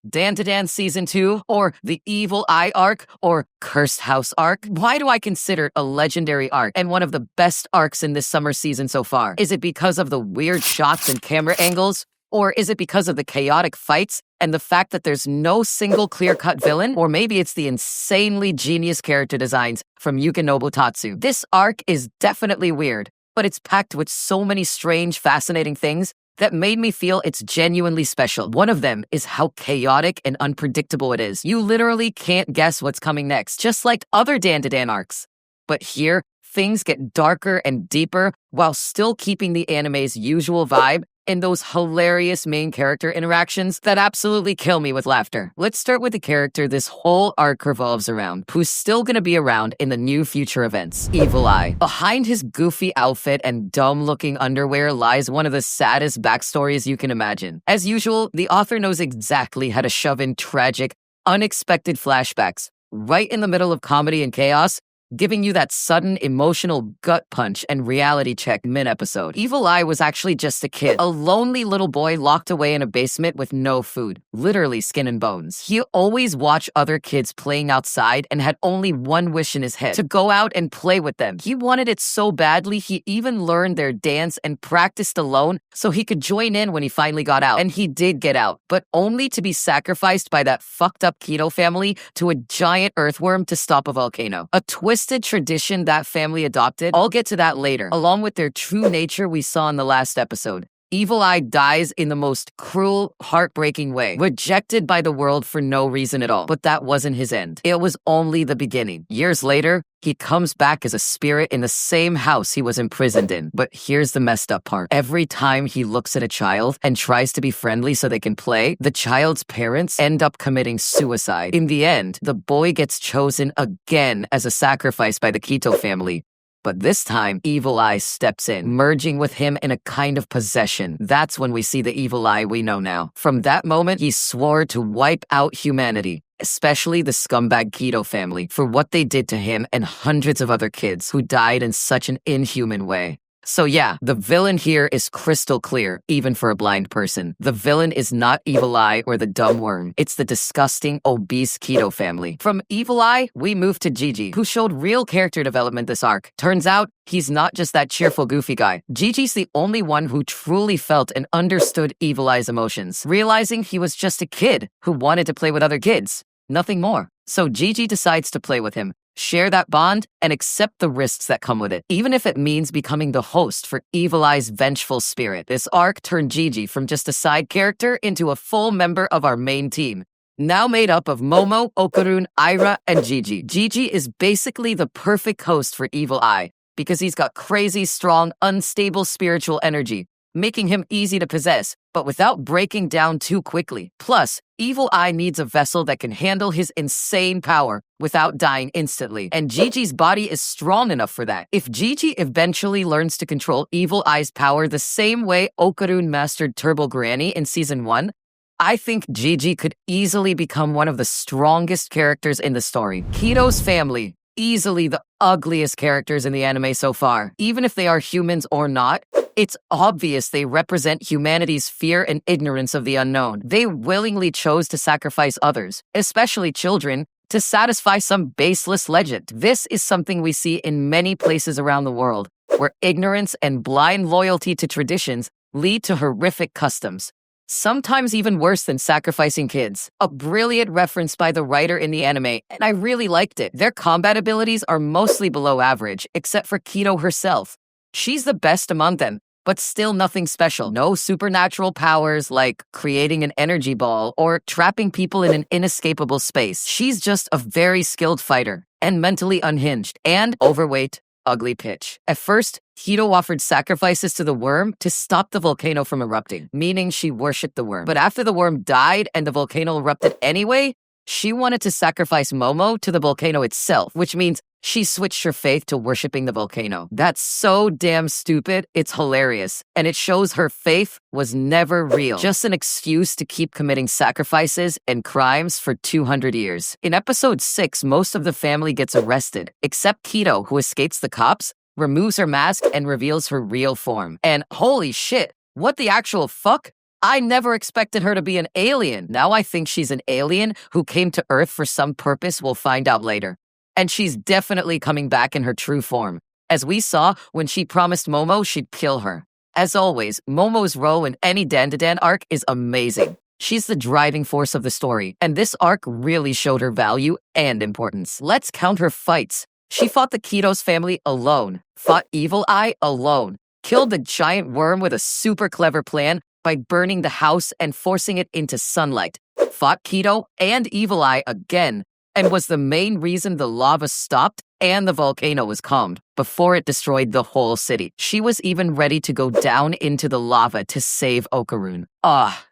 Dandadan Season 2, or the Evil Eye arc, or Cursed House arc? Why do I consider it a legendary arc and one of the best arcs in this summer season so far? Is it because of the weird shots and camera angles? Or is it because of the chaotic fights and the fact that there's no single clear-cut villain? Or maybe it's the insanely genius character designs from Yuka Nobutatsu. This arc is definitely weird, but it's packed with so many strange, fascinating things that made me feel it's genuinely special. One of them is how chaotic and unpredictable it is. You literally can't guess what's coming next, just like other Dandadan arcs. But here, things get darker and deeper while still keeping the anime's usual vibe and those hilarious main character interactions that absolutely kill me with laughter. Let's start with the character this whole arc revolves around, who's still gonna be around in the new future events, Evil Eye. Behind his goofy outfit and dumb-looking underwear lies one of the saddest backstories you can imagine. As usual, the author knows exactly how to shove in tragic, unexpected flashbacks right in the middle of comedy and chaos, giving you that sudden emotional gut punch and reality check mid-episode. Evil Eye was actually just a kid, a lonely little boy locked away in a basement with no food, literally skin and bones. He always watched other kids playing outside and had only one wish in his head, to go out and play with them. He wanted it so badly, he even learned their dance and practiced alone so he could join in when he finally got out. And he did get out, but only to be sacrificed by that fucked up Keto family to a giant earthworm to stop a volcano. A twisted tradition that family adopted. I'll get to that later, along with their true nature we saw in the last episode. Evil Eye dies in the most cruel, heartbreaking way, rejected by the world for no reason at all. But that wasn't his end. It was only the beginning. Years later, he comes back as a spirit in the same house he was imprisoned in. But here's the messed up part. Every time he looks at a child and tries to be friendly so they can play, the child's parents end up committing suicide. In the end, the boy gets chosen again as a sacrifice by the Keto family. But this time, Evil Eye steps in, merging with him in a kind of possession. That's when we see the Evil Eye we know now. From that moment, he swore to wipe out humanity, especially the scumbag Keto family, for what they did to him and hundreds of other kids who died in such an inhuman way. So yeah, the villain here is crystal clear, even for a blind person. The villain is not Evil Eye or the dumb worm. It's the disgusting, obese Keto family. From Evil Eye, we move to Gigi, who showed real character development this arc. Turns out, he's not just that cheerful, goofy guy. Gigi's the only one who truly felt and understood Evil Eye's emotions, realizing he was just a kid who wanted to play with other kids. Nothing more. So Gigi decides to play with him, share that bond, and accept the risks that come with it, even if it means becoming the host for Evil Eye's vengeful spirit. This arc turned Gigi from just a side character into a full member of our main team, now made up of Momo, Okarun, Aira, and Gigi. Gigi is basically the perfect host for Evil Eye because he's got crazy, strong, unstable spiritual energy, making him easy to possess, but without breaking down too quickly. Plus, Evil Eye needs a vessel that can handle his insane power without dying instantly, and Gigi's body is strong enough for that. If Gigi eventually learns to control Evil Eye's power the same way Okarun mastered Turbo Granny in Season 1, I think Gigi could easily become one of the strongest characters in the story. Keto's family, easily the ugliest characters in the anime so far. Even if they are humans or not, it's obvious they represent humanity's fear and ignorance of the unknown. They willingly chose to sacrifice others, especially children, to satisfy some baseless legend. This is something we see in many places around the world, where ignorance and blind loyalty to traditions lead to horrific customs, sometimes even worse than sacrificing kids. A brilliant reference by the writer in the anime, and I really liked it. Their combat abilities are mostly below average, except for Keto herself. She's the best among them, but still nothing special. No supernatural powers like creating an energy ball or trapping people in an inescapable space. She's just a very skilled fighter and mentally unhinged and overweight, ugly pitch. At first, Keto offered sacrifices to the worm to stop the volcano from erupting, meaning she worshipped the worm. But after the worm died and the volcano erupted anyway, she wanted to sacrifice Momo to the volcano itself, which means she switched her faith to worshipping the volcano. That's so damn stupid, it's hilarious. And it shows her faith was never real, just an excuse to keep committing sacrifices and crimes for 200 years. In episode 6, most of the family gets arrested, except Keto, who escapes the cops, removes her mask, and reveals her real form. And holy shit, what the actual fuck? I never expected her to be an alien. Now I think she's an alien who came to Earth for some purpose. We'll find out later. And she's definitely coming back in her true form, as we saw when she promised Momo she'd kill her. As always, Momo's role in any Dandadan arc is amazing. She's the driving force of the story, and this arc really showed her value and importance. Let's count her fights. She fought the Kitos family alone, fought Evil Eye alone, killed the giant worm with a super clever plan by burning the house and forcing it into sunlight, fought Keto and Evil Eye again, and was the main reason the lava stopped and the volcano was calmed before it destroyed the whole city. She was even ready to go down into the lava to save Okarun.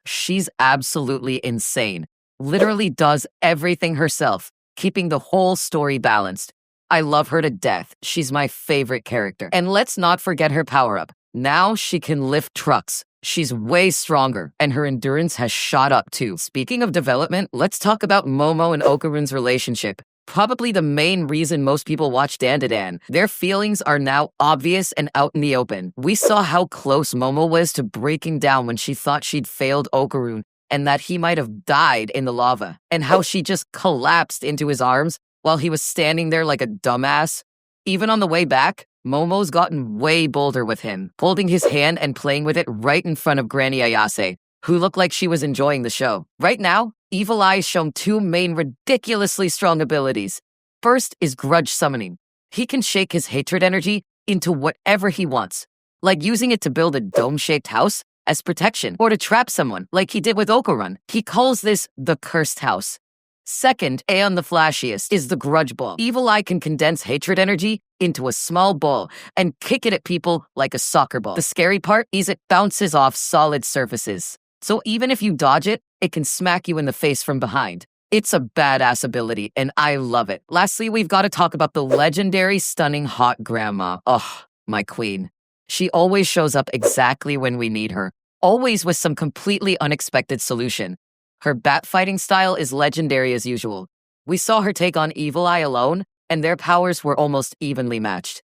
She's absolutely insane. Literally does everything herself, keeping the whole story balanced. I love her to death. She's my favorite character. And let's not forget her power-up. Now she can lift trucks. She's way stronger, and her endurance has shot up too. Speaking of development, let's talk about Momo and Okarun's relationship. Probably the main reason most people watch Dandadan. Their feelings are now obvious and out in the open. We saw how close Momo was to breaking down when she thought she'd failed Okarun and that he might have died in the lava, and how she just collapsed into his arms while he was standing there like a dumbass. Even on the way back, Momo's gotten way bolder with him, holding his hand and playing with it right in front of Granny Ayase, who looked like she was enjoying the show. Right now, Evil Eye's shown two main ridiculously strong abilities. First is grudge summoning. He can shake his hatred energy into whatever he wants, like using it to build a dome-shaped house as protection, or to trap someone, like he did with Okarun. He calls this the Cursed House. Second, and the flashiest, is the Grudge Ball. Evil Eye can condense hatred energy into a small ball and kick it at people like a soccer ball. The scary part is it bounces off solid surfaces. So even if you dodge it, it can smack you in the face from behind. It's a badass ability, and I love it. Lastly, we've got to talk about the legendary stunning hot grandma. Oh, my queen. She always shows up exactly when we need her, always with some completely unexpected solution. Her bat fighting style is legendary as usual. We saw her take on Evil Eye alone, and their powers were almost evenly matched.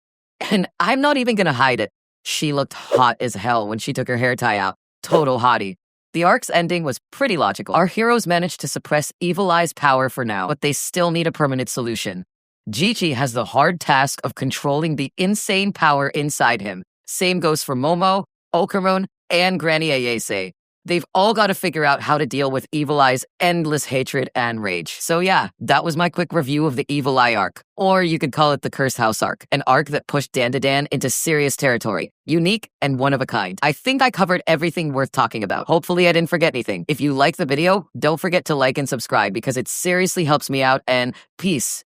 And I'm not even gonna hide it. She looked hot as hell when she took her hair tie out. Total hottie. The arc's ending was pretty logical. Our heroes managed to suppress Evil Eye's power for now, but they still need a permanent solution. Jichi has the hard task of controlling the insane power inside him. Same goes for Momo, Okarun, and Granny Ayase. They've all got to figure out how to deal with Evil Eye's endless hatred and rage. So yeah, that was my quick review of the Evil Eye arc. Or you could call it the Cursed House arc, an arc that pushed Dandadan into serious territory. Unique and one of a kind. I think I covered everything worth talking about. Hopefully I didn't forget anything. If you like the video, don't forget to like and subscribe because it seriously helps me out, and peace.